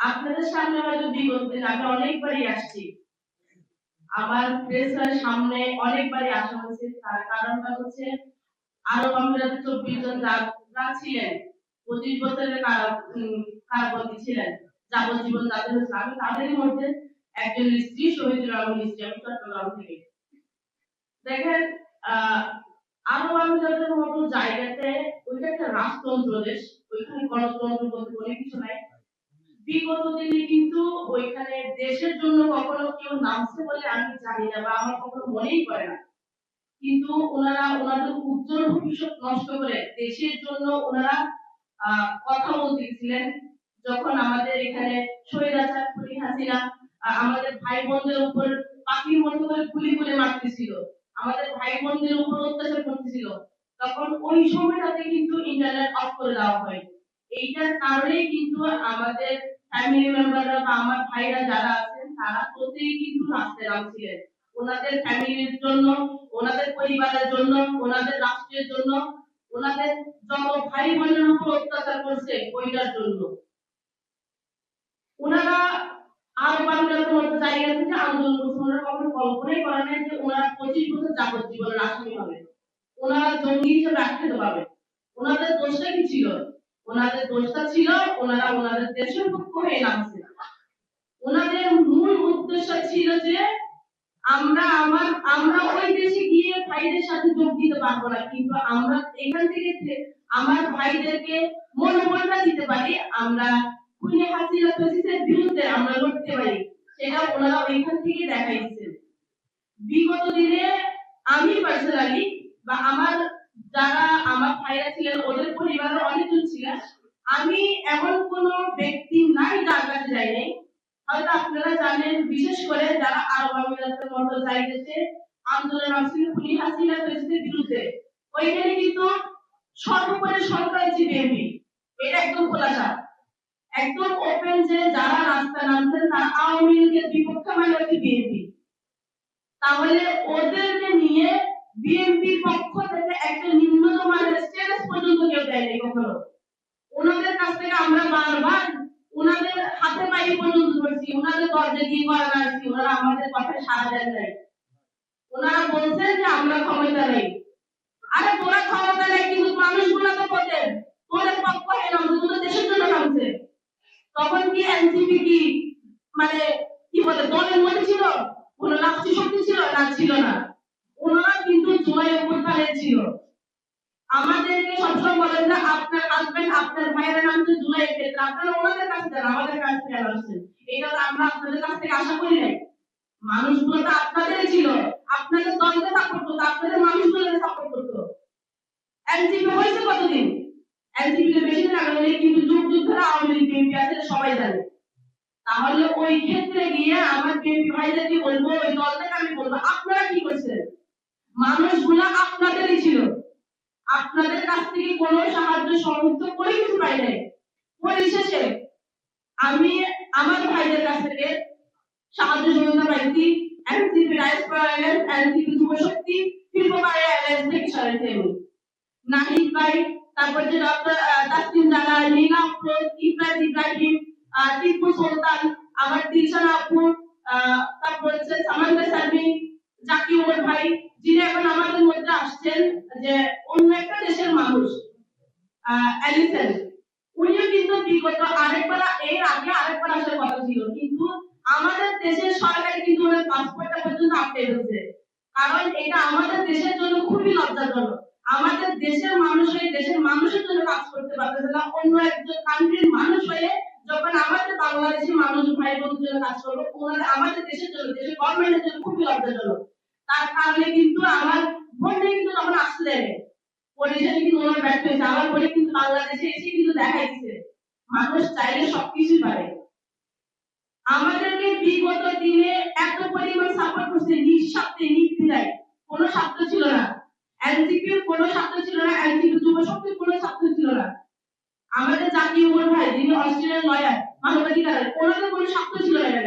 আপনাদের সামনে হয়তো বিগত দিনে আমি অনেকবারই আসছি। আমার প্রেসের সামনে অনেকবারই আসা হয়েছে। তার কারণটা হচ্ছে আরব আমিরাতে ২৪ জন যারা ছিলেন, ২৫ বছরের কারাবন্দী ছিলেন। যাবজ্জীবন যাদের হয়েছে আমি তাদেরই মধ্যে একজন স্ত্রী শহীদুল আলম স্ত্রী, আমি চট্টগ্রাম থেকে। দেখেন আরব আমিরাতের মতো জায়গাতে ওইটা একটা রাজতন্ত্র দেশ, ওইখানে গণতন্ত্র বলতে কোনো কিছু নাই। বিগত দিনে কিন্তু ওইখানে দেশের জন্য কখনো কেউ নামছে বলে আমি জানি না বা আমার কখনো মনেই করে না। কিন্তু ওনারা ওনাদের উজ্জ্বল ভবিষ্যৎ নষ্ট করে দেশের জন্য ওনারা কথা বলতেছিলেন। যখন আমাদের এখানে স্বৈরাচার খুনি হাসিনা আমাদের ভাই বোনদের উপর পাখির মতো করে গুলি করে মারতেছিল, আমাদের ভাই বোনদের উপর অত্যাচার করতেছিল, তখন ওই সময়টাতে কিন্তু ইন্টারনেট অফ করে দেওয়া হয়। এইটার কারণেই কিন্তু আমাদের ফ্যামিলি মেম্বাররা বা আমার ভাইরা যারা আছেন তারা প্রত্যেকেই কিন্তু রাস্তায় নামছিলেন ওনাদের ফ্যামিলির জন্য, ওনাদের পরিবারের জন্য, ওনাদের রাষ্ট্রের জন্য, ওনাদের যত ভাই বোনের উপর অত্যাচার করছে ওইটার জন্য। ওনারা আর বাংলার মতো জায়গা থেকে আন্দোলন করছে, ওনারা কখনো কল্পনাই করে নাই যে ওনারা ২৫ বছর যাবজ্জীবনের আসামি হবে, ওনারা জঙ্গি হিসেবে আখ্যায়িত পাবে। ওনাদের দোষটা কি ছিল? ওনাদের দোষটা ছিল ওনারা ওনাদের দেশের পক্ষ হয়ে নামছে। ওনাদের মূল উদ্দেশ্য ছিল যে আমরা ওই দেশে গিয়ে ভাইদের সাথে যোগ দিতে পারবো না, কিন্তু আমরা এখান থেকে আমার ভাইদেরকে মনোবলটা দিতে পারি, আমরা খুনি হাসিনা ফ্যাসিস্টের বিরুদ্ধে আমরা লড়তে পারি, সেটা ওনারা ওইখান থেকে দেখাই দিচ্ছেন। বিগত দিনে আমি পার্সোনালি বা যারা আমার ভাইরা ছিলেন ওদের পরিবারের অনেকজন ছিলেন, আমি এমন কোন ব্যক্তি নাই যার কাছে যাই নাই। হয়তো আপনারা জানেন, বিশেষ করে যারা আরব আমিরাতের মতো জায়গাতে আন্দোলন আসছিল খুনি হাসিনা ফ্যাসিস্টের বিরুদ্ধে, ওইখানে কিন্তু সর্বোপরি সরকার হচ্ছে বিএনপি। এটা একদম খোলাসা, একদম ওপেন যে যারা রাস্তা নামছেন তারা আওয়ামী লীগের বিপক্ষে মানে হচ্ছে বিএনপি। তাহলে ওদেরকে নিয়ে বিএনপির পক্ষ থেকে একটা নিম্নতম স্ট্যাটাস পর্যন্ত কেউ দেয়নি কখনো। ওনাদের কাছ থেকে আমরা বারবার ওনাদের হাতে পায়ে পর্যন্ত করছি, ওনাদের দরজা দিয়ে করা আসছি, ওনারা আমাদের কথায় সাড়া দেন নাই। ওনারা বলছেন যে আমরা ক্ষমতা নেই। আরে তোরা ক্ষমতা নেই, কিন্তু মানুষগুলো তো বলেন তোদের পক্ষ হয়ে নামছে, তোদের দেশের জন্য নামছে। তখন কি এনসিপি কি মানে কি বলে দলের মধ্যে ছিল? কোন রাষ্ট্রীয় শক্তি ছিল না? ছিল না। ওনারা কিন্তু জুলাই অভ্যুত্থানে ছিল। আমাদেরকে সবসময় বলেন না আপনার হাজবেন্ড আপনার ভাইয়ের নামছে জুলাই ক্ষেত্রে, আপনারা ওনাদের কাছে যান, আমাদের কাছে কেন আসছেন? এটা তো আমরা আপনাদের কাছ থেকে আশা করি নাই। মানুষগুলো তো আপনাদেরই ছিল, আপনাদের দলকে সাপোর্ট করতো, আপনাদের মানুষগুলোকে সাপোর্ট করতো। এনসিপি হয়েছে কতদিন? এনসিপি বেশি দিন আগে নেই, কিন্তু যুগ যুগ ধরে আওয়ামী লীগ বিএনপি আছে সবাই জানে। তাহলে ওই ক্ষেত্রে গিয়ে আমার বিএনপি ভাইদেরকে বলবো, ওই দলটাকে আমি বলবো আপনারা কি করছেন? মানুষগুলো আপনাদেরই ছিল, আপনাদের কাছ থেকে কোনো সাহায্য সহযোগিত করে কিছু পাই নাই। পরিশেষে আমি আমার ভাইদের কাছ থেকে সাহায্য সহযোগিতা পাইছি এনসিপি ডায়াসপোরা অ্যালায়েন্স, এনসিপি যুব শক্তি, শিল্পবাড়ি অ্যালায়েন্স থেকে সরাইছি আমি। নাহিদ ভাই, তারপর যে ডক্টর তাসলিম জানা, নীলা আফরোজ, ইব্রাহিম, টিপু সুলতান, আমার দিলশান আপু, তারপর হচ্ছে সামান্তা শারমিন, জাকি ওমর ভাই, যিনি এখন আমাদের মধ্যে আসছেন, যে অন্য একটা দেশের মানুষ, অ্যালিসন, উনিও কিন্তু বিগত এর আগে আরেকবার আসার কথা ছিল, কিন্তু আমাদের দেশের সরকার কিন্তু ওনার পাসপোর্টটা পর্যন্ত আটকে রেখেছে। কারণ এটা আমাদের দেশের জন্য খুবই লজ্জাজনক। আমাদের দেশের মানুষ হয়ে দেশের মানুষের জন্য কাজ করতে পারতেছে না, অন্য একজন কান্ট্রির মানুষ হয়ে যখন আমাদের বাংলাদেশি মানুষ ভাই বোনদের জন্য কাজ করবো, ওনারা আমাদের দেশের জন্য, দেশের গভর্নমেন্টের জন্য খুবই লজ্জাজনক। তার কারণে কিন্তু আমার বোনটা কিন্তু তখন আসলে পরিচয় কিন্তু ওনার ব্যর্থ হয়েছে। আমার বোনে কিন্তু বাংলাদেশে এসে কিন্তু দেখাই দিচ্ছে মানুষ চাইলে সবকিছু পারে। আমাদেরকে বিগত দিনে এত পরিমাণ সাপোর্ট করছে, নিঃস্বার্থে নির্দ্বিধায়, কোনো স্বার্থ ছিল না। এনসিপির কোনো স্বার্থ ছিল না, এনসিপি যুব শক্তির কোনো স্বার্থ ছিল না। আমাদের জাতীয় ভাই যিনি অস্ট্রেলিয়ান লয়ার, মানবাধিকার, ওনাদের কোনো স্বার্থ ছিল না।